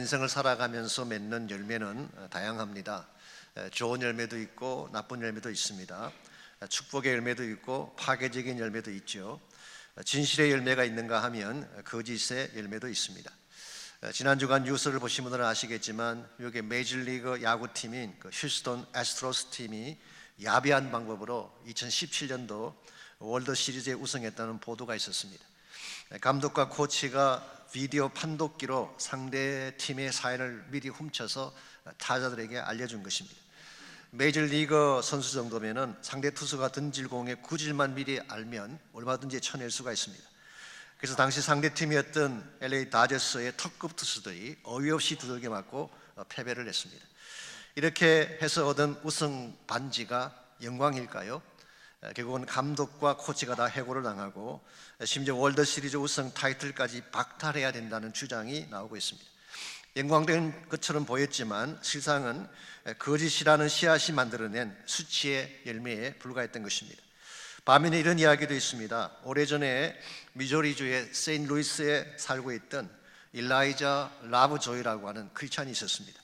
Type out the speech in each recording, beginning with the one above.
인생을 살아가면서 맺는 열매는 다양합니다. 좋은 열매도 있고 나쁜 열매도 있습니다. 축복의 열매도 있고 파괴적인 열매도 있죠. 진실의 열매가 있는가 하면 거짓의 열매도 있습니다. 지난 주간 뉴스를 보신 분들은 아시겠지만 여기 메이저리그 야구팀인 휴스턴 애스트로스 팀이 야비한 방법으로 2017년도 월드시리즈에 우승했다는 보도가 있었습니다. 감독과 코치가 비디오 판독기로 상대 팀의 사연을 미리 훔쳐서 타자들에게 알려준 것입니다. 메이저리그 선수 정도면은 상대 투수가 던질 공의 구질만 미리 알면 얼마든지 쳐낼 수가 있습니다. 그래서 당시 상대 팀이었던 LA 다저스의 특급 투수들이 어이없이 두들겨 맞고 패배를 했습니다. 이렇게 해서 얻은 우승 반지가 영광일까요? 결국은 감독과 코치가 다 해고를 당하고 심지어 월드시리즈 우승 타이틀까지 박탈해야 된다는 주장이 나오고 있습니다. 영광된 것처럼 보였지만 실상은 거짓이라는 씨앗이 만들어낸 수치의 열매에 불과했던 것입니다. 반면에 이런 이야기도 있습니다. 오래전에 미조리주의 세인트루이스에 살고 있던 일라이자 라브조이라고 하는 크리스찬이 있었습니다.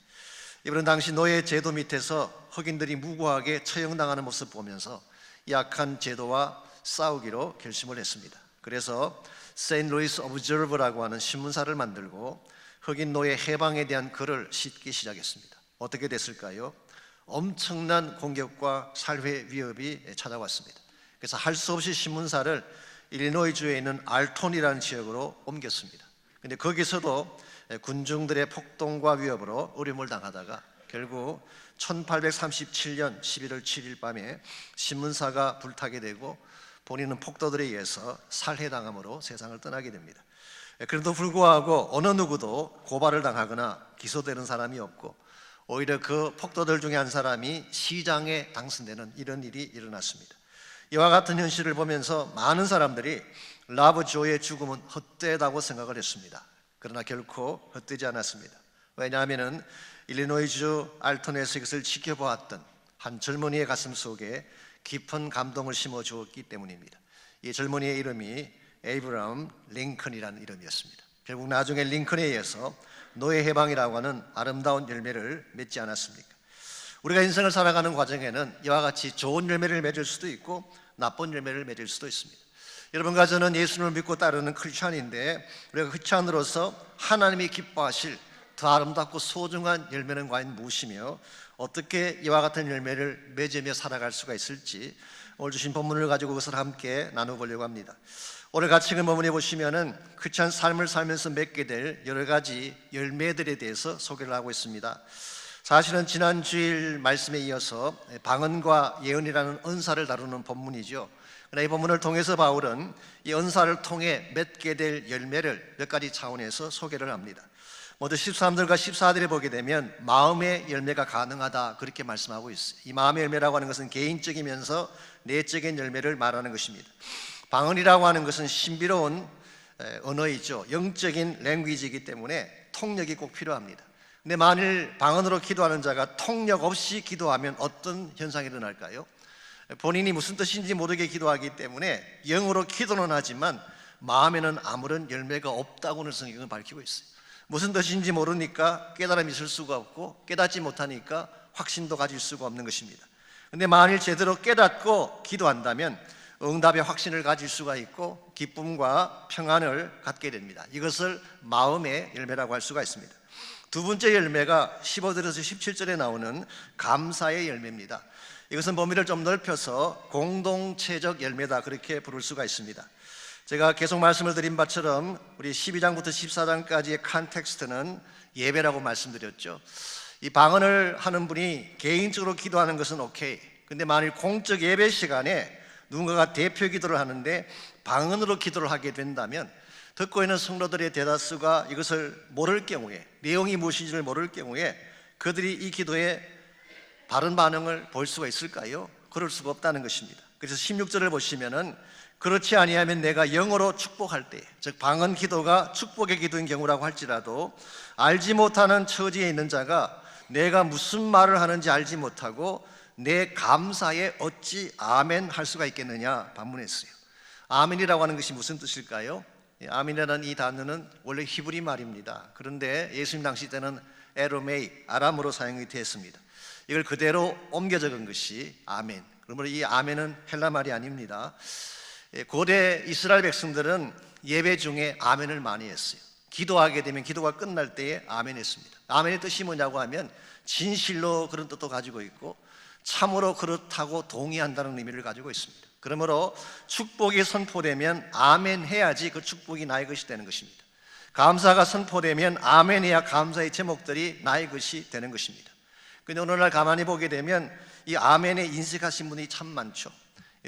이분은 당시 노예 제도 밑에서 흑인들이 무고하게 처형당하는 모습 보면서 약한 제도와 싸우기로 결심을 했습니다. 그래서 세인트루이스 오브저버라고 하는 신문사를 만들고 흑인 노예 해방에 대한 글을 싣기 시작했습니다. 어떻게 됐을까요? 엄청난 공격과 살해 위협이 찾아왔습니다. 그래서 할 수 없이 신문사를 일리노이주에 있는 알톤이라는 지역으로 옮겼습니다. 근데 거기서도 군중들의 폭동과 위협으로 어려움을 당하다가 결국 1837년 11월 7일 밤에 신문사가 불타게 되고 본인은 폭도들에 의해서 살해당함으로 세상을 떠나게 됩니다. 그럼에도 불구하고 어느 누구도 고발을 당하거나 기소되는 사람이 없고 오히려 그 폭도들 중에 한 사람이 시장에 당선되는 이런 일이 일어났습니다. 이와 같은 현실을 보면서 많은 사람들이 라브조의 죽음은 헛되다고 생각을 했습니다. 그러나 결코 헛되지 않았습니다. 왜냐하면 일리노이주 알톤에서 이것을 지켜보았던 한 젊은이의 가슴 속에 깊은 감동을 심어주었기 때문입니다. 이 젊은이의 이름이 에이브라함 링컨이라는 이름이었습니다. 결국 나중에 링컨에 의해서 노예 해방이라고 하는 아름다운 열매를 맺지 않았습니까? 우리가 인생을 살아가는 과정에는 이와 같이 좋은 열매를 맺을 수도 있고 나쁜 열매를 맺을 수도 있습니다. 여러분과 저는 예수님을 믿고 따르는 크리스찬인데 우리가 크리스찬으로서 하나님이 기뻐하실 더 아름답고 소중한 열매는 과연 무엇이며 어떻게 이와 같은 열매를 맺으며 살아갈 수가 있을지 오늘 주신 본문을 가지고 그것을 함께 나눠보려고 합니다. 오늘 같이 그 본문에 보시면은 크리스찬 삶을 살면서 맺게 될 여러 가지 열매들에 대해서 소개를 하고 있습니다. 사실은 지난 주일 말씀에 이어서 방언과 예언이라는 언사를 다루는 본문이죠. 그러나 이 본문을 통해서 바울은 이 언사를 통해 맺게 될 열매를 몇 가지 차원에서 소개를 합니다. 먼저 13절과 14절에 보게 되면 마음의 열매가 가능하다 그렇게 말씀하고 있어요. 이 마음의 열매라고 하는 것은 개인적이면서 내적인 열매를 말하는 것입니다. 방언이라고 하는 것은 신비로운 언어이죠. 영적인 랭귀지이기 때문에 통역이 꼭 필요합니다. 근데 만일 방언으로 기도하는 자가 통역 없이 기도하면 어떤 현상이 일어날까요? 본인이 무슨 뜻인지 모르게 기도하기 때문에 영어로 기도는 하지만 마음에는 아무런 열매가 없다고는 성경은 밝히고 있어요. 무슨 뜻인지 모르니까 깨달음이 있을 수가 없고 깨닫지 못하니까 확신도 가질 수가 없는 것입니다. 근데 만일 제대로 깨닫고 기도한다면 응답의 확신을 가질 수가 있고 기쁨과 평안을 갖게 됩니다. 이것을 마음의 열매라고 할 수가 있습니다. 두 번째 열매가 15절에서 17절에 나오는 감사의 열매입니다. 이것은 범위를 좀 넓혀서 공동체적 열매다 그렇게 부를 수가 있습니다. 제가 계속 말씀을 드린 바처럼 우리 12장부터 14장까지의 컨텍스트는 예배라고 말씀드렸죠. 이 방언을 하는 분이 개인적으로 기도하는 것은 오케이. 근데 만일 공적 예배 시간에 누군가가 대표 기도를 하는데 방언으로 기도를 하게 된다면 듣고 있는 성도들의 대다수가 이것을 모를 경우에 내용이 무엇인지를 모를 경우에 그들이 이 기도에 바른 반응을 볼 수가 있을까요? 그럴 수가 없다는 것입니다. 그래서 16절을 보시면은 그렇지 아니하면 내가 영어로 축복할 때, 즉 방언 기도가 축복의 기도인 경우라고 할지라도 알지 못하는 처지에 있는 자가 내가 무슨 말을 하는지 알지 못하고 내 감사에 어찌 아멘 할 수가 있겠느냐 반문했어요. 아멘이라고 하는 것이 무슨 뜻일까요? 아멘이라는 이 단어는 원래 히브리 말입니다. 그런데 예수님 당시 때는 에로메이, 아람어로 사용이 되었습니다. 이걸 그대로 옮겨 적은 것이 아멘. 그러므로 이 아멘은 헬라 말이 아닙니다. 고대 이스라엘 백성들은 예배 중에 아멘을 많이 했어요. 기도하게 되면 기도가 끝날 때에 아멘 했습니다. 아멘의 뜻이 뭐냐고 하면 진실로 그런 뜻도 가지고 있고 참으로 그렇다고 동의한다는 의미를 가지고 있습니다. 그러므로 축복이 선포되면 아멘 해야지 그 축복이 나의 것이 되는 것입니다. 감사가 선포되면 아멘 해야 감사의 제목들이 나의 것이 되는 것입니다. 근데 오늘날 가만히 보게 되면 이 아멘에 인식하신 분이 참 많죠.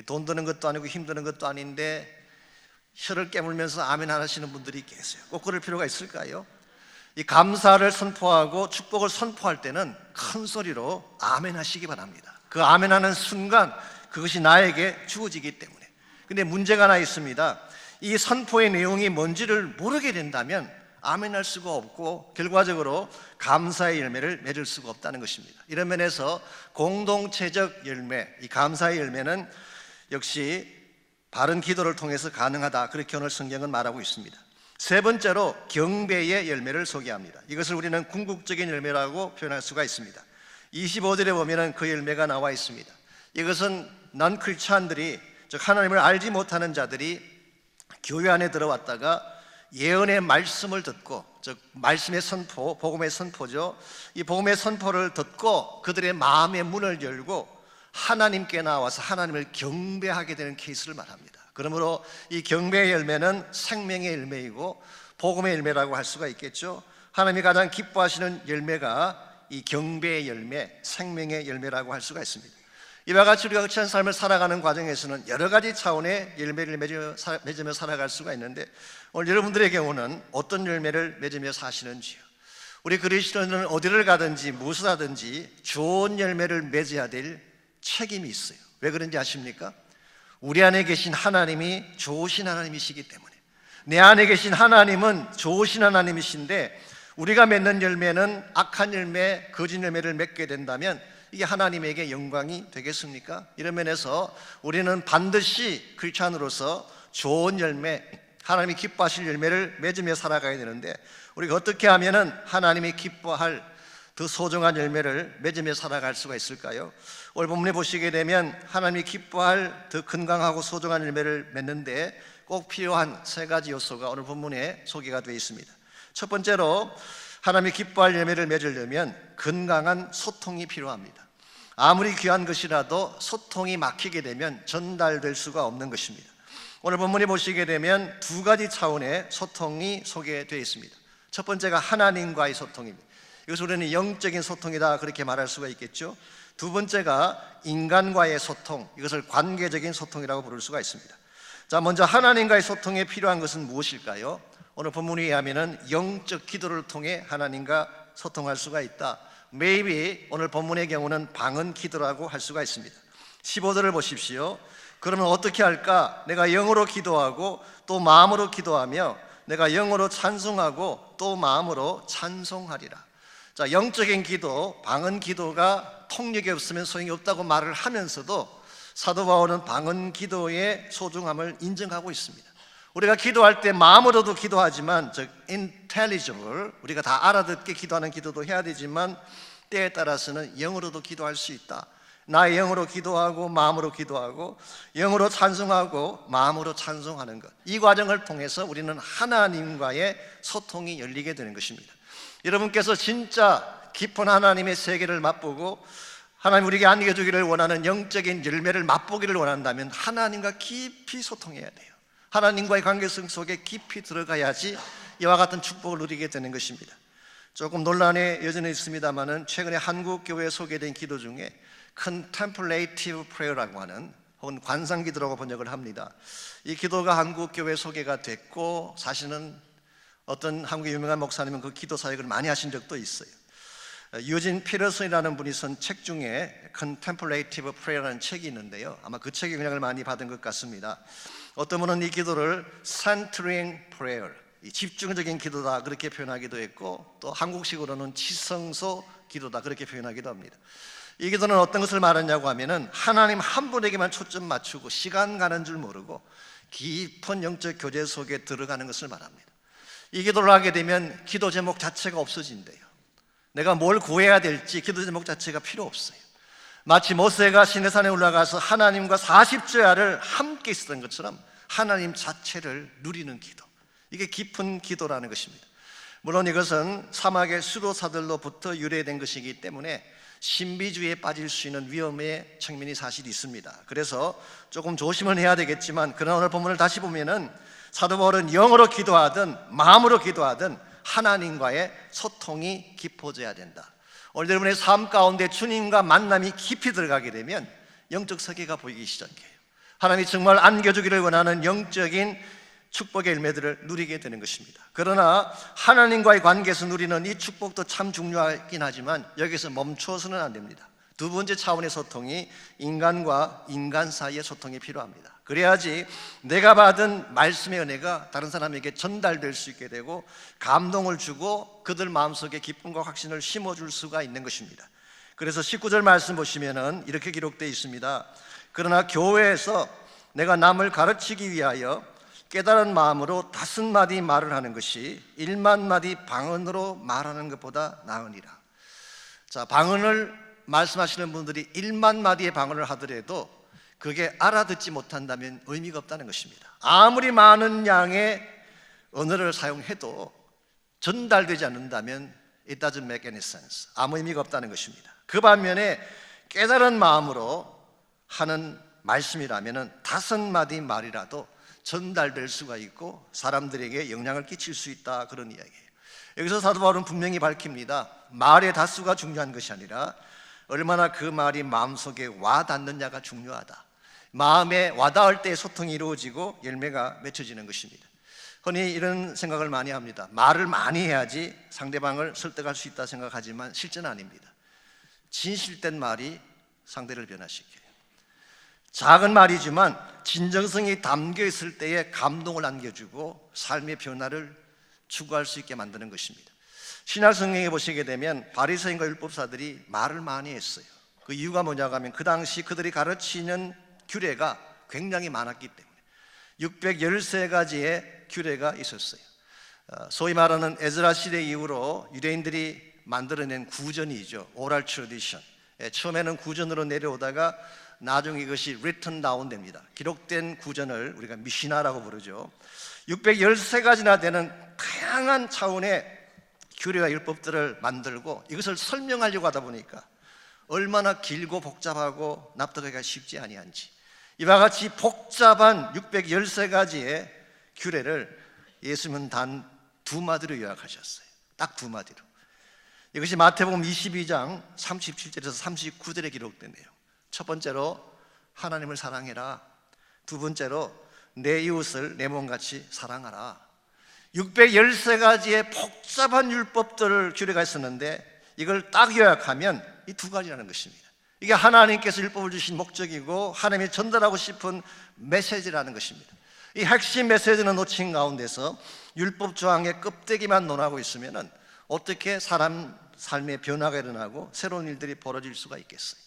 돈 드는 것도 아니고 힘드는 것도 아닌데 혀를 깨물면서 아멘 안 하시는 분들이 계세요. 꼭 그럴 필요가 있을까요? 이 감사를 선포하고 축복을 선포할 때는 큰 소리로 아멘 하시기 바랍니다. 그 아멘 하는 순간 그것이 나에게 주어지기 때문에. 근데 문제가 하나 있습니다. 이 선포의 내용이 뭔지를 모르게 된다면 아멘 할 수가 없고 결과적으로 감사의 열매를 맺을 수가 없다는 것입니다. 이런 면에서 공동체적 열매, 이 감사의 열매는 역시 바른 기도를 통해서 가능하다, 그렇게 오늘 성경은 말하고 있습니다. 세 번째로 경배의 열매를 소개합니다. 이것을 우리는 궁극적인 열매라고 표현할 수가 있습니다. 25절에 보면 그 열매가 나와 있습니다. 이것은 난 크리스찬들이, 즉 하나님을 알지 못하는 자들이 교회 안에 들어왔다가 예언의 말씀을 듣고, 즉 말씀의 선포, 복음의 선포죠. 이 복음의 선포를 듣고 그들의 마음의 문을 열고 하나님께 나와서 하나님을 경배하게 되는 케이스를 말합니다. 그러므로 이 경배의 열매는 생명의 열매이고 복음의 열매라고 할 수가 있겠죠. 하나님이 가장 기뻐하시는 열매가 이 경배의 열매, 생명의 열매라고 할 수가 있습니다. 이와 같이 우리가 그리스도인 삶을 살아가는 과정에서는 여러 가지 차원의 열매를 맺으며 살아갈 수가 있는데, 오늘 여러분들의 경우는 어떤 열매를 맺으며 사시는지요? 우리 그리스도인은 어디를 가든지 무엇을 하든지 좋은 열매를 맺어야 될 책임이 있어요. 왜 그런지 아십니까? 우리 안에 계신 하나님이 좋으신 하나님이시기 때문에. 내 안에 계신 하나님은 좋으신 하나님이신데 우리가 맺는 열매는 악한 열매, 거짓 열매를 맺게 된다면 이게 하나님에게 영광이 되겠습니까? 이런 면에서 우리는 반드시 크리스찬으로서 좋은 열매, 하나님이 기뻐하실 열매를 맺으며 살아가야 되는데, 우리가 어떻게 하면 하나님이 기뻐할 더 소중한 열매를 맺으며 살아갈 수가 있을까요? 오늘 본문에 보시게 되면 하나님이 기뻐할 더 건강하고 소중한 열매를 맺는데 꼭 필요한 세 가지 요소가 오늘 본문에 소개가 되어 있습니다. 첫 번째로 하나님이 기뻐할 열매를 맺으려면 건강한 소통이 필요합니다. 아무리 귀한 것이라도 소통이 막히게 되면 전달될 수가 없는 것입니다. 오늘 본문에 보시게 되면 두 가지 차원의 소통이 소개되어 있습니다. 첫 번째가 하나님과의 소통입니다. 이것을 우리는 영적인 소통이다, 그렇게 말할 수가 있겠죠. 두 번째가 인간과의 소통, 이것을 관계적인 소통이라고 부를 수가 있습니다. 자, 먼저 하나님과의 소통에 필요한 것은 무엇일까요? 오늘 본문에 의하면 영적 기도를 통해 하나님과 소통할 수가 있다. Maybe 오늘 본문의 경우는 방언 기도라고 할 수가 있습니다. 15절을 보십시오. 그러면 어떻게 할까? 내가 영어로 기도하고 또 마음으로 기도하며 내가 영어로 찬송하고 또 마음으로 찬송하리라. 자, 영적인 기도, 방언 기도가 통역이 없으면 소용이 없다고 말을 하면서도 사도 바울은 방언 기도의 소중함을 인정하고 있습니다. 우리가 기도할 때 마음으로도 기도하지만, 즉 intelligible, 우리가 다 알아듣게 기도하는 기도도 해야 되지만 때에 따라서는 영어로도 기도할 수 있다. 나의 영어로 기도하고 마음으로 기도하고 영어로 찬송하고 마음으로 찬송하는 것, 이 과정을 통해서 우리는 하나님과의 소통이 열리게 되는 것입니다. 여러분께서 진짜 깊은 하나님의 세계를 맛보고 하나님 우리에게 안겨주기를 원하는 영적인 열매를 맛보기를 원한다면 하나님과 깊이 소통해야 돼요. 하나님과의 관계성 속에 깊이 들어가야지 이와 같은 축복을 누리게 되는 것입니다. 조금 논란에 여전히 있습니다만은 최근에 한국 교회에 소개된 기도 중에 Contemplative Prayer라고 하는, 혹은 관상기도라고 번역을 합니다. 이 기도가 한국 교회에 소개가 됐고 사실은 어떤 한국의 유명한 목사님은 그 기도 사역을 많이 하신 적도 있어요. 유진 피터슨이라는 분이 쓴 책 중에 Contemplative Prayer라는 책이 있는데요, 아마 그 책의 영향을 많이 받은 것 같습니다. 어떤 분은 이 기도를 Centering Prayer, 집중적인 기도다, 그렇게 표현하기도 했고, 또 한국식으로는 지성소 기도다, 그렇게 표현하기도 합니다. 이 기도는 어떤 것을 말하냐고 하면은 하나님 한 분에게만 초점 맞추고 시간 가는 줄 모르고 깊은 영적 교제 속에 들어가는 것을 말합니다. 이 기도를 하게 되면 기도 제목 자체가 없어진대요. 내가 뭘 구해야 될지 기도 제목 자체가 필요 없어요. 마치 모세가 시내산에 올라가서 하나님과 40주야를 함께 있었던 것처럼 하나님 자체를 누리는 기도, 이게 깊은 기도라는 것입니다. 물론 이것은 사막의 수도사들로부터 유래된 것이기 때문에 신비주의에 빠질 수 있는 위험의 측면이 사실 있습니다. 그래서 조금 조심을 해야 되겠지만, 그러나 오늘 본문을 다시 보면은 사도 바울은 영어로 기도하든 마음으로 기도하든 하나님과의 소통이 깊어져야 된다. 오늘 여러분의 삶 가운데 주님과 만남이 깊이 들어가게 되면 영적 세계가 보이기 시작해요. 하나님이 정말 안겨주기를 원하는 영적인 축복의 열매들을 누리게 되는 것입니다. 그러나 하나님과의 관계에서 누리는 이 축복도 참 중요하긴 하지만 여기서 멈춰서는 안 됩니다. 두 번째 차원의 소통이 인간과 인간 사이의 소통이 필요합니다. 그래야지 내가 받은 말씀의 은혜가 다른 사람에게 전달될 수 있게 되고 감동을 주고 그들 마음속에 기쁨과 확신을 심어줄 수가 있는 것입니다. 그래서 19절 말씀 보시면은 이렇게 기록되어 있습니다. 그러나 교회에서 내가 남을 가르치기 위하여 깨달은 마음으로 5마디 말을 하는 것이 1만마디 방언으로 말하는 것보다 나으니라. 자, 방언을 말씀하시는 분들이 1만마디의 방언을 하더라도 그게 알아듣지 못한다면 의미가 없다는 것입니다. 아무리 많은 양의 언어를 사용해도 전달되지 않는다면 it doesn't make any sense. 아무 의미가 없다는 것입니다. 그 반면에 깨달은 마음으로 하는 말씀이라면 5마디 말이라도 전달될 수가 있고 사람들에게 영향을 끼칠 수 있다, 그런 이야기예요. 여기서 사도 바울은 분명히 밝힙니다. 말의 다수가 중요한 것이 아니라 얼마나 그 말이 마음속에 와닿느냐가 중요하다. 마음에 와닿을 때 소통이 이루어지고 열매가 맺혀지는 것입니다. 흔히 이런 생각을 많이 합니다. 말을 많이 해야지 상대방을 설득할 수 있다 생각하지만 실제는 아닙니다. 진실된 말이 상대를 변화시켜요. 작은 말이지만 진정성이 담겨 있을 때에 감동을 안겨주고 삶의 변화를 추구할 수 있게 만드는 것입니다. 신약 성경에 보시게 되면 바리새인과 율법사들이 말을 많이 했어요. 그 이유가 뭐냐고 하면 그 당시 그들이 가르치는 규례가 굉장히 많았기 때문에 613가지의 규례가 있었어요. 소위 말하는 에즈라 시대 이후로 유대인들이 만들어낸 구전이죠. 오랄 트래디션. 처음에는 구전으로 내려오다가 나중에 이것이 written down 됩니다. 기록된 구전을 우리가 미시나라고 부르죠. 613가지나 되는 다양한 차원의 규례와 율법들을 만들고 이것을 설명하려고 하다 보니까 얼마나 길고 복잡하고 납득하기가 쉽지 아니한지, 이와 같이 복잡한 613가지의 규례를 예수님은 단 2마디로 요약하셨어요. 딱 2마디로. 이것이 마태복음 22장 37절에서 39절에 기록된 내용. 첫 번째로 하나님을 사랑해라. 두 번째로 내 이웃을 내 몸같이 사랑하라. 613가지의 복잡한 율법들을 규례가 있었는데 이걸 딱 요약하면 이 2가지라는 것입니다. 이게 하나님께서 율법을 주신 목적이고 하나님이 전달하고 싶은 메시지라는 것입니다. 이 핵심 메시지는 놓친 가운데서 율법 조항의 껍데기만 논하고 있으면 어떻게 사람 삶의 변화가 일어나고 새로운 일들이 벌어질 수가 있겠어요?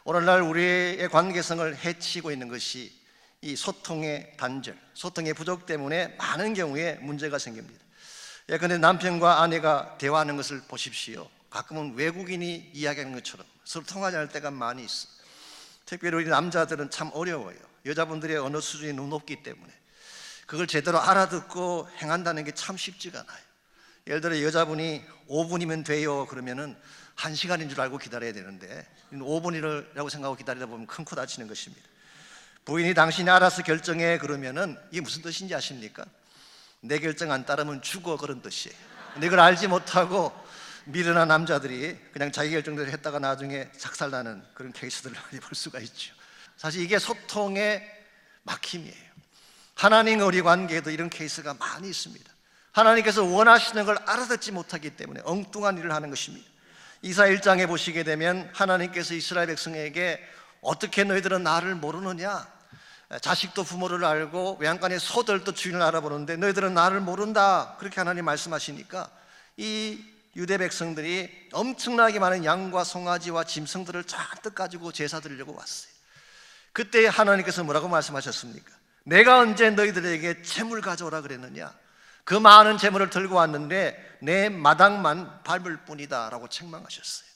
오늘날 우리의 관계성을 해치고 있는 것이 이 소통의 단절, 소통의 부족 때문에 많은 경우에 문제가 생깁니다. 예컨대 남편과 아내가 대화하는 것을 보십시오. 가끔은 외국인이 이야기하는 것처럼 서로 통하지 않을 때가 많이 있어요. 특별히 우리 남자들은 참 어려워요. 여자분들의 언어 수준이 너무 높기 때문에 그걸 제대로 알아듣고 행한다는 게 참 쉽지가 않아요. 예를 들어 여자분이 5분이면 돼요 그러면은 1시간인 줄 알고 기다려야 되는데 5분이라고 생각하고 기다리다 보면 큰 코 다치는 것입니다. 부인이 당신이 알아서 결정해 그러면은 이게 무슨 뜻인지 아십니까? 내 결정 안 따르면 죽어, 그런 뜻이에요. 근데 이걸 알지 못하고 미련한 남자들이 그냥 자기 결정대로 했다가 나중에 작살나는 그런 케이스들을 많이 볼 수가 있죠. 사실 이게 소통의 막힘이에요. 하나님과 우리 관계에도 이런 케이스가 많이 있습니다. 하나님께서 원하시는 걸 알아듣지 못하기 때문에 엉뚱한 일을 하는 것입니다. 이사 1장에 보시게 되면 하나님께서 이스라엘 백성에게 어떻게 너희들은 나를 모르느냐, 자식도 부모를 알고 외양간의 소들도 주인을 알아보는데 너희들은 나를 모른다, 그렇게 하나님 말씀하시니까 이 유대 백성들이 엄청나게 많은 양과 송아지와 짐승들을 잔뜩 가지고 제사 드리려고 왔어요. 그때 하나님께서 뭐라고 말씀하셨습니까? 내가 언제 너희들에게 재물 가져오라 그랬느냐? 그 많은 재물을 들고 왔는데 내 마당만 밟을 뿐이다 라고 책망하셨어요.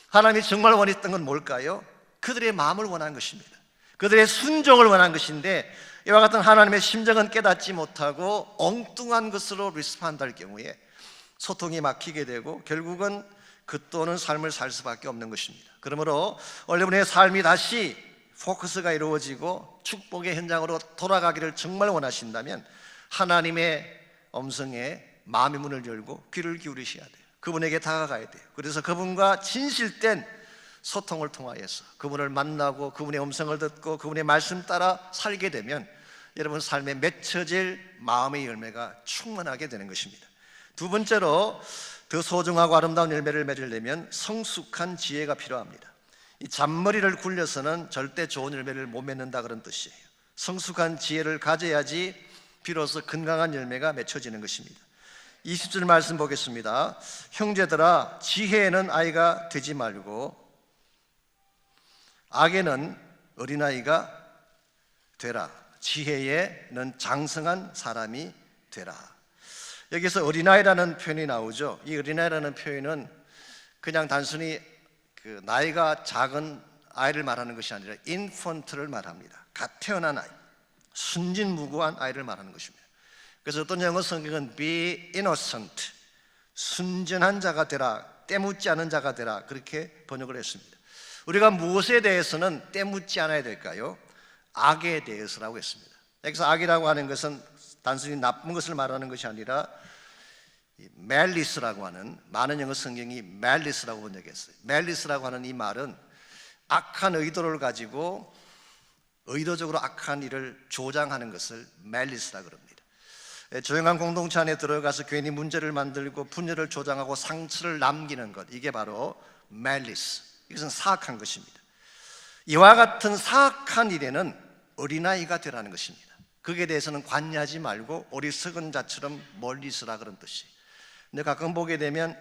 하나님이 정말 원했던 건 뭘까요? 그들의 마음을 원한 것입니다. 그들의 순종을 원한 것인데, 이와 같은 하나님의 심정은 깨닫지 못하고 엉뚱한 것으로 리스폰드할 경우에 소통이 막히게 되고 결국은 긋도는 삶을 살 수밖에 없는 것입니다. 그러므로 여러분의 삶이 다시 포커스가 이루어지고 축복의 현장으로 돌아가기를 정말 원하신다면 하나님의 음성에 마음의 문을 열고 귀를 기울이셔야 돼요. 그분에게 다가가야 돼요. 그래서 그분과 진실된 소통을 통하여서 그분을 만나고 그분의 음성을 듣고 그분의 말씀 따라 살게 되면 여러분 삶에 맺혀질 마음의 열매가 충만하게 되는 것입니다. 두 번째로 더 소중하고 아름다운 열매를 맺으려면 성숙한 지혜가 필요합니다. 이 잔머리를 굴려서는 절대 좋은 열매를 못 맺는다 그런 뜻이에요. 성숙한 지혜를 가져야지 비로소 건강한 열매가 맺혀지는 것입니다. 20절 말씀 보겠습니다. 형제들아, 지혜에는 아이가 되지 말고 악에는 어린아이가 되라. 지혜에는 장성한 사람이 되라. 여기서 어린아이라는 표현이 나오죠. 이 어린아이라는 표현은 그냥 단순히 그 나이가 작은 아이를 말하는 것이 아니라 인펀트를 말합니다. 갓 태어난 아이, 순진무구한 아이를 말하는 것입니다. 그래서 어떤 영어 성경은 be innocent, 순전한 자가 되라, 때묻지 않은 자가 되라, 그렇게 번역을 했습니다. 우리가 무엇에 대해서는 때묻지 않아야 될까요? 악에 대해서라고 했습니다. 여기서 악이라고 하는 것은 단순히 나쁜 것을 말하는 것이 아니라 멜리스라고 하는, 많은 영어 성경이 멜리스라고 번역했어요. 멜리스라고 하는 이 말은 악한 의도를 가지고 의도적으로 악한 일을 조장하는 것을 멜리스라고 합니다. 조용한 공동체 안에 들어가서 괜히 문제를 만들고 분열을 조장하고 상처를 남기는 것, 이게 바로 멜리스. 이것은 사악한 것입니다. 이와 같은 사악한 일에는 어린아이가 되라는 것입니다. 거기에 대해서는 관여하지 말고 어리석은 자처럼 멀리 있으라 그런 뜻이에요. 근데 가끔 보게 되면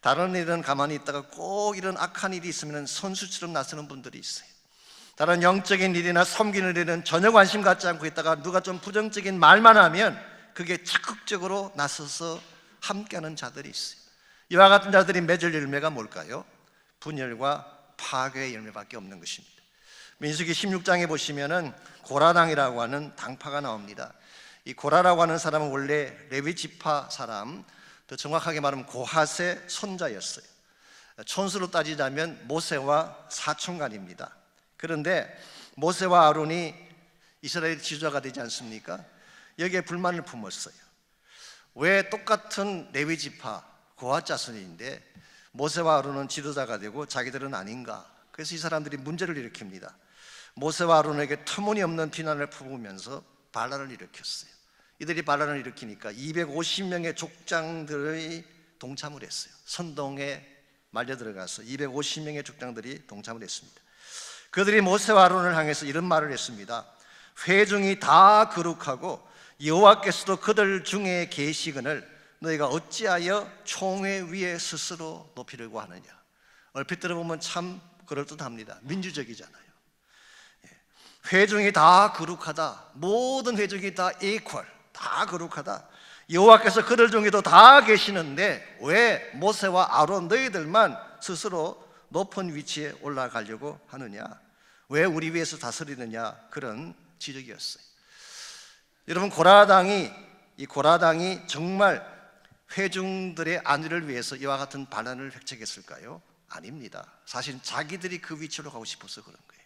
다른 일은 가만히 있다가 꼭 이런 악한 일이 있으면 선수처럼 나서는 분들이 있어요. 다른 영적인 일이나 섬기는 일은 전혀 관심 갖지 않고 있다가 누가 좀 부정적인 말만 하면 그게 적극적으로 나서서 함께하는 자들이 있어요. 이와 같은 자들이 맺을 열매가 뭘까요? 분열과 파괴의 열매밖에 없는 것입니다. 민수기 16장에 보시면은 고라당이라고 하는 당파가 나옵니다. 이 고라라고 하는 사람은 원래 레위 지파 사람, 더 정확하게 말하면 고핫의 손자였어요. 촌수로 따지자면 모세와 사촌간입니다. 그런데 모세와 아론이 이스라엘 지도자가 되지 않습니까? 여기에 불만을 품었어요. 왜 똑같은 레위 지파 고핫 자손인데 모세와 아론은 지도자가 되고 자기들은 아닌가? 그래서 이 사람들이 문제를 일으킵니다. 모세와 아론에게 터무니없는 비난을 품으면서 반란을 일으켰어요. 이들이 반란을 일으키니까 250명의 족장들이 동참을 했어요. 선동에 말려 들어가서 250명의 족장들이 동참을 했습니다. 그들이 모세와 아론을 향해서 이런 말을 했습니다. 회중이 다 거룩하고 여호와께서도 그들 중에 계시거늘 너희가 어찌하여 총회 위에 스스로 높이려고 하느냐. 얼핏 들어보면 참 그럴듯합니다. 민주적이잖아요. 회중이 다 거룩하다. 모든 회중이 다 equal, 다 거룩하다. 여호와께서 그들 중에도 다 계시는데 왜 모세와 아론 너희들만 스스로 높은 위치에 올라가려고 하느냐? 왜 우리 위에서 다스리느냐? 그런 지적이었어요. 여러분, 이 고라당이 정말 회중들의 안위를 위해서 이와 같은 반란을 획책했을까요? 아닙니다. 사실 자기들이 그 위치로 가고 싶어서 그런 거예요.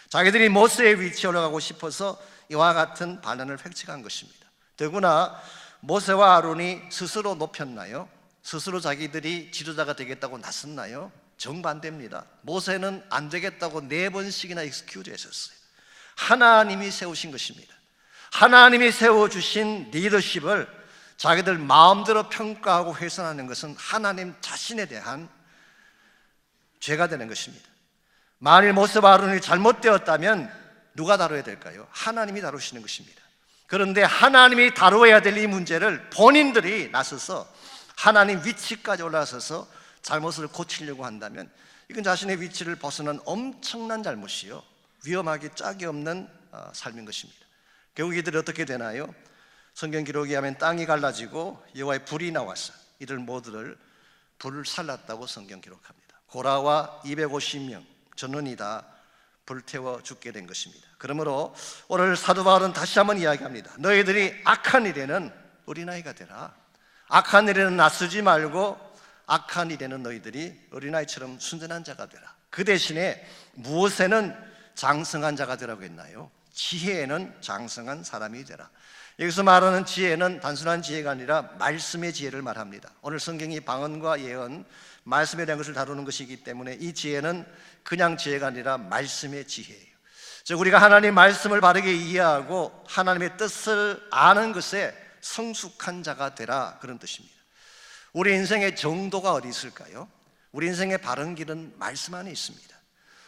자기들이 모세의 위치에 올라가고 싶어서 이와 같은 반란을 획책한 것입니다. 더구나 모세와 아론이 스스로 높였나요? 스스로 자기들이 지도자가 되겠다고 나섰나요? 정반대입니다. 모세는 안 되겠다고 4번씩이나 익스큐즈 했었어요. 하나님이 세우신 것입니다. 하나님이 세워주신 리더십을 자기들 마음대로 평가하고 훼손하는 것은 하나님 자신에 대한 죄가 되는 것입니다. 만일 모세와 아론이 잘못되었다면 누가 다뤄야 될까요? 하나님이 다루시는 것입니다. 그런데 하나님이 다루어야 될 이 문제를 본인들이 나서서 하나님 위치까지 올라서서 잘못을 고치려고 한다면 이건 자신의 위치를 벗어난 엄청난 잘못이요, 위험하기 짝이 없는 삶인 것입니다. 결국 이들이 어떻게 되나요? 성경 기록에 하면 땅이 갈라지고 여호와의 불이 나와서 이들 모두를 불을 살랐다고 성경 기록합니다. 고라와 250명 전원이 다 불태워 죽게 된 것입니다. 그러므로 오늘 사도 바울은 다시 한번 이야기합니다. 너희들이 악한 일에는 어린아이가 되라. 악한 일에는 나서지 말고 악한 일에는 너희들이 어린아이처럼 순전한 자가 되라. 그 대신에 무엇에는 장성한 자가 되라고 했나요? 지혜에는 장성한 사람이 되라. 여기서 말하는 지혜는 단순한 지혜가 아니라 말씀의 지혜를 말합니다. 오늘 성경이 방언과 예언, 말씀에 대한 것을 다루는 것이기 때문에 이 지혜는 그냥 지혜가 아니라 말씀의 지혜예요. 즉 우리가 하나님 말씀을 바르게 이해하고 하나님의 뜻을 아는 것에 성숙한 자가 되라, 그런 뜻입니다. 우리 인생의 정도가 어디 있을까요? 우리 인생의 바른 길은 말씀 안에 있습니다.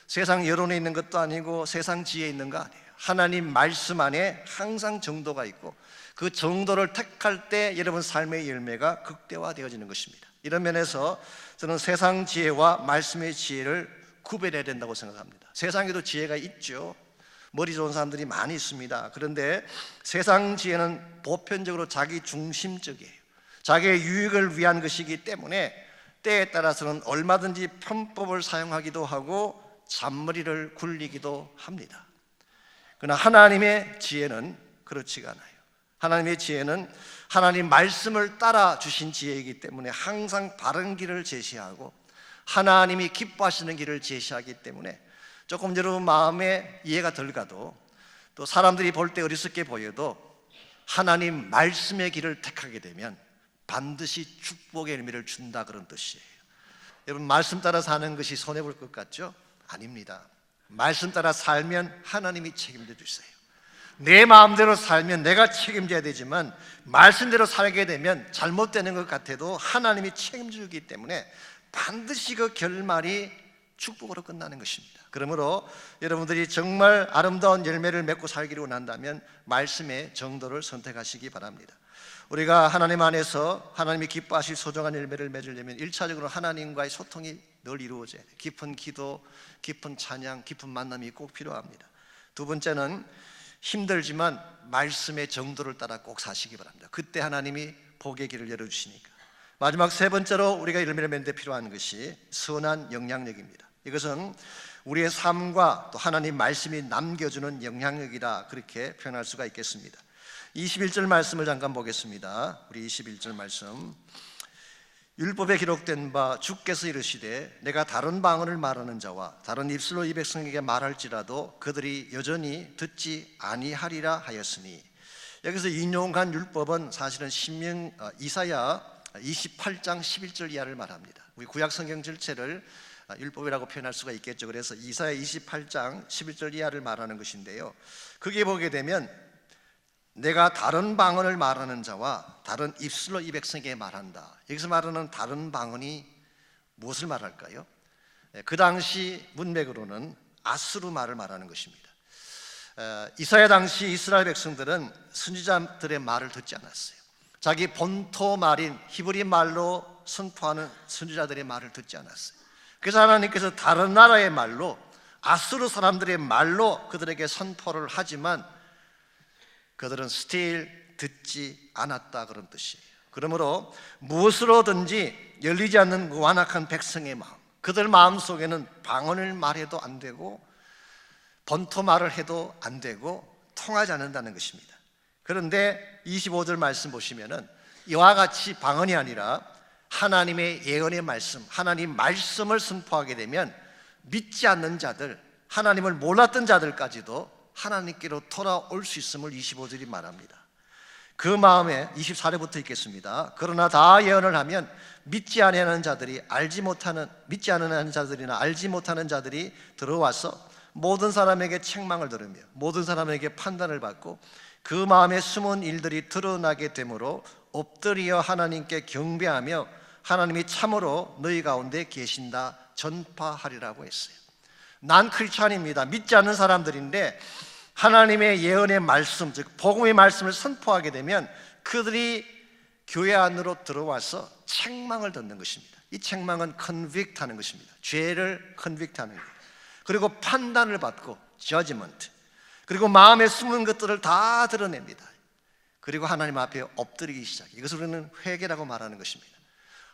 세상 여론에 있는 것도 아니고 세상 지혜에 있는 거 아니에요. 하나님 말씀 안에 항상 정도가 있고 그 정도를 택할 때 여러분 삶의 열매가 극대화되어지는 것입니다. 이런 면에서 저는 세상 지혜와 말씀의 지혜를 구별해야 된다고 생각합니다. 세상에도 지혜가 있죠. 머리 좋은 사람들이 많이 있습니다. 그런데 세상 지혜는 보편적으로 자기 중심적이에요. 자기의 유익을 위한 것이기 때문에 때에 따라서는 얼마든지 편법을 사용하기도 하고 잔머리를 굴리기도 합니다. 그러나 하나님의 지혜는 그렇지가 않아요. 하나님의 지혜는 하나님 말씀을 따라 주신 지혜이기 때문에 항상 바른 길을 제시하고 하나님이 기뻐하시는 길을 제시하기 때문에 조금 여러분 마음에 이해가 덜 가도 또 사람들이 볼 때 어리석게 보여도 하나님 말씀의 길을 택하게 되면 반드시 축복의 의미를 준다, 그런 뜻이에요. 여러분 말씀 따라 사는 것이 손해볼 것 같죠? 아닙니다. 말씀 따라 살면 하나님이 책임져 주세요. 내 마음대로 살면 내가 책임져야 되지만 말씀대로 살게 되면 잘못되는 것 같아도 하나님이 책임져 주기 때문에 반드시 그 결말이 축복으로 끝나는 것입니다. 그러므로 여러분들이 정말 아름다운 열매를 맺고 살기를 원한다면 말씀의 정도를 선택하시기 바랍니다. 우리가 하나님 안에서 하나님이 기뻐하실 소중한 열매를 맺으려면 1차적으로 하나님과의 소통이 늘 이루어져야 돼요. 깊은 기도, 깊은 찬양, 깊은 만남이 꼭 필요합니다. 두 번째는 힘들지만 말씀의 정도를 따라 꼭 사시기 바랍니다. 그때 하나님이 복의 길을 열어주시니까. 마지막 세 번째로 우리가 열매를 맺는 데 필요한 것이 선한 영향력입니다. 이것은 우리의 삶과 또 하나님 말씀이 남겨주는 영향력이라 그렇게 표현할 수가 있겠습니다. 21절 말씀을 잠깐 보겠습니다. 우리 21절 말씀. 율법에 기록된 바 주께서 이르시되 내가 다른 방언을 말하는 자와 다른 입술로 이 백성에게 말할지라도 그들이 여전히 듣지 아니하리라 하였으니, 여기서 인용한 율법은 사실은 이사야 28장 11절 이하를 말합니다. 우리 구약 성경 전체를 율법이라고 표현할 수가 있겠죠. 그래서 이사야 28장 11절 이하를 말하는 것인데요, 거기에 보게 되면 내가 다른 방언을 말하는 자와 다른 입술로 이 백성에게 말한다. 여기서 말하는 다른 방언이 무엇을 말할까요? 그 당시 문맥으로는 아수르 말을 말하는 것입니다. 이사야 당시 이스라엘 백성들은 선지자들의 말을 듣지 않았어요. 자기 본토 말인 히브리 말로 선포하는 선지자들의 말을 듣지 않았어요. 그래서 하나님께서 다른 나라의 말로, 아수르 사람들의 말로 그들에게 선포를 하지만 그들은 still 듣지 않았다, 그런 뜻이에요. 그러므로 무엇으로든지 열리지 않는 그 완악한 백성의 마음, 그들 마음속에는 방언을 말해도 안 되고 본토 말을 해도 안 되고 통하지 않는다는 것입니다. 그런데 25절 말씀 보시면은 이와 같이 방언이 아니라 하나님의 예언의 말씀, 하나님 말씀을 선포하게 되면 믿지 않는 자들, 하나님을 몰랐던 자들까지도 하나님께로 돌아올 수 있음을 25절이 말합니다. 그 마음에 24절부터 읽겠습니다. 그러나 다 예언을 하면 믿지 않는 자들이나 알지 못하는 자들이 들어와서 모든 사람에게 책망을 들으며 모든 사람에게 판단을 받고 그 마음에 숨은 일들이 드러나게 되므로 엎드려 하나님께 경배하며 하나님이 참으로 너희 가운데 계신다 전파하리라고 했어요. 난 크리스찬입니다. 믿지 않는 사람들인데 하나님의 예언의 말씀, 즉 복음의 말씀을 선포하게 되면 그들이 교회 안으로 들어와서 책망을 듣는 것입니다. 이 책망은 convict 하는 것입니다. 죄를 convict 하는 거예요. 그리고 판단을 받고 judgment, 그리고 마음에 숨은 것들을 다 드러냅니다. 그리고 하나님 앞에 엎드리기 시작해요. 이것을 우리는 회개라고 말하는 것입니다.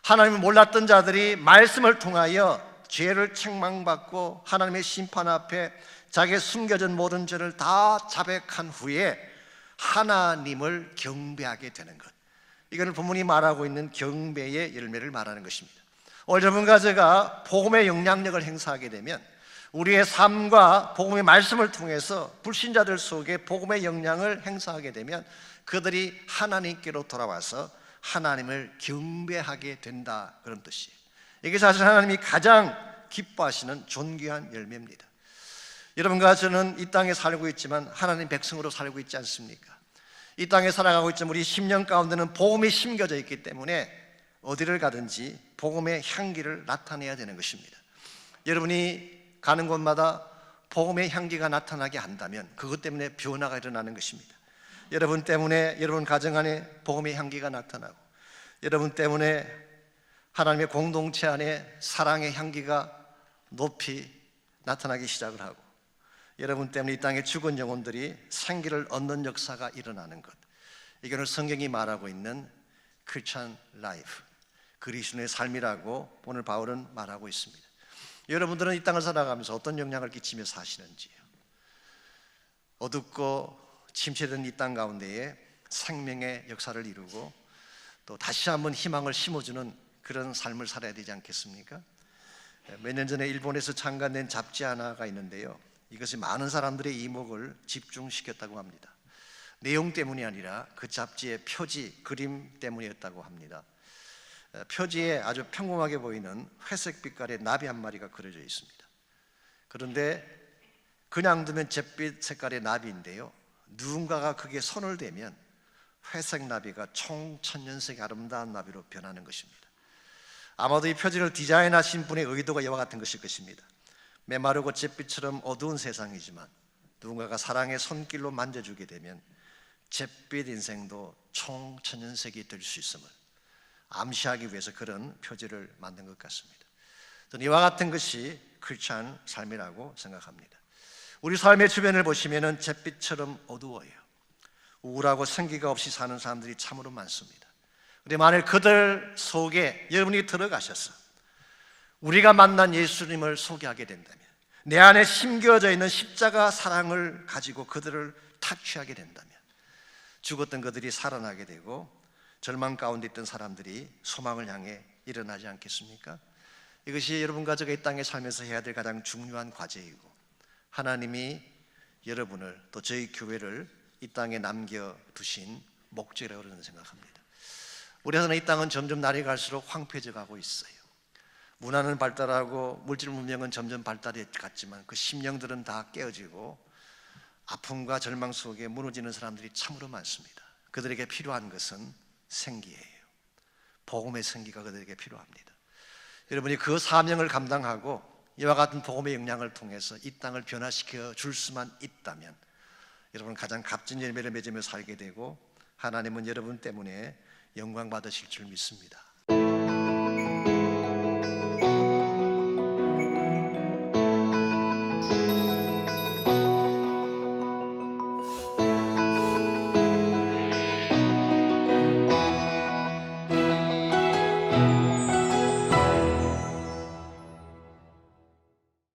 하나님을 몰랐던 자들이 말씀을 통하여 죄를 책망받고 하나님의 심판 앞에 자기의 숨겨진 모든 죄를 다 자백한 후에 하나님을 경배하게 되는 것, 이거는 본문이 말하고 있는 경배의 열매를 말하는 것입니다. 오늘 여러분과 제가 복음의 영향력을 행사하게 되면 우리의 삶과 복음의 말씀을 통해서 불신자들 속에 복음의 영향을 행사하게 되면 그들이 하나님께로 돌아와서 하나님을 경배하게 된다, 그런 뜻이에요. 이게 사실 하나님이 가장 기뻐하시는 존귀한 열매입니다. 여러분과 저는 이 땅에 살고 있지만 하나님 백성으로 살고 있지 않습니까? 이 땅에 살아가고 있지만 우리 심령 가운데는 복음이 심겨져 있기 때문에 어디를 가든지 복음의 향기를 나타내야 되는 것입니다. 여러분이 가는 곳마다 복음의 향기가 나타나게 한다면 그것 때문에 변화가 일어나는 것입니다. 여러분 때문에 여러분 가정 안에 복음의 향기가 나타나고, 여러분 때문에 하나님의 공동체 안에 사랑의 향기가 높이 나타나기 시작을 하고, 여러분 때문에 이 땅의 죽은 영혼들이 생기를 얻는 역사가 일어나는 것, 이거는 성경이 말하고 있는 크리스천 라이프, 그리스도의 삶이라고 오늘 바울은 말하고 있습니다. 여러분들은 이 땅을 살아가면서 어떤 영향을 끼치며 사시는지요? 어둡고 침체된 이 땅 가운데에 생명의 역사를 이루고 또 다시 한번 희망을 심어주는 그런 삶을 살아야 되지 않겠습니까? 몇 년 전에 일본에서 창간된 잡지 하나가 있는데요, 이것이 많은 사람들의 이목을 집중시켰다고 합니다. 내용 때문이 아니라 그 잡지의 표지, 그림 때문이었다고 합니다. 표지에 아주 평범하게 보이는 회색 빛깔의 나비 한 마리가 그려져 있습니다. 그런데 그냥 두면 잿빛 색깔의 나비인데요, 누군가가 그게 손을 대면 회색 나비가 총천연색의 아름다운 나비로 변하는 것입니다. 아마도 이 표지를 디자인하신 분의 의도가 이와 같은 것일 것입니다. 메마르고 잿빛처럼 어두운 세상이지만 누군가가 사랑의 손길로 만져주게 되면 잿빛 인생도 총천연색이 될 수 있음을 암시하기 위해서 그런 표지를 만든 것 같습니다. 저는 이와 같은 것이 크리스찬 삶이라고 생각합니다. 우리 삶의 주변을 보시면 잿빛처럼 어두워요. 우울하고 생기가 없이 사는 사람들이 참으로 많습니다. 그런데 만일 그들 속에 여러분이 들어가셔서 우리가 만난 예수님을 소개하게 된다면, 내 안에 심겨져 있는 십자가 사랑을 가지고 그들을 타취하게 된다면 죽었던 그들이 살아나게 되고 절망 가운데 있던 사람들이 소망을 향해 일어나지 않겠습니까? 이것이 여러분과 제가 이 땅에 살면서 해야 될 가장 중요한 과제이고, 하나님이 여러분을 또 저희 교회를 이 땅에 남겨두신 목적이라고 저는 생각합니다. 우리 사는 이 땅은 점점 날이 갈수록 황폐해져 가고 있어요. 문화는 발달하고 물질 문명은 점점 발달해 갔지만 그 심령들은 다 깨어지고 아픔과 절망 속에 무너지는 사람들이 참으로 많습니다. 그들에게 필요한 것은 생기예요. 복음의 생기가 그들에게 필요합니다. 여러분이 그 사명을 감당하고 이와 같은 복음의 영향을 통해서 이 땅을 변화시켜 줄 수만 있다면 여러분은 가장 값진 열매를 맺으며 살게 되고 하나님은 여러분 때문에 영광 받으실 줄 믿습니다.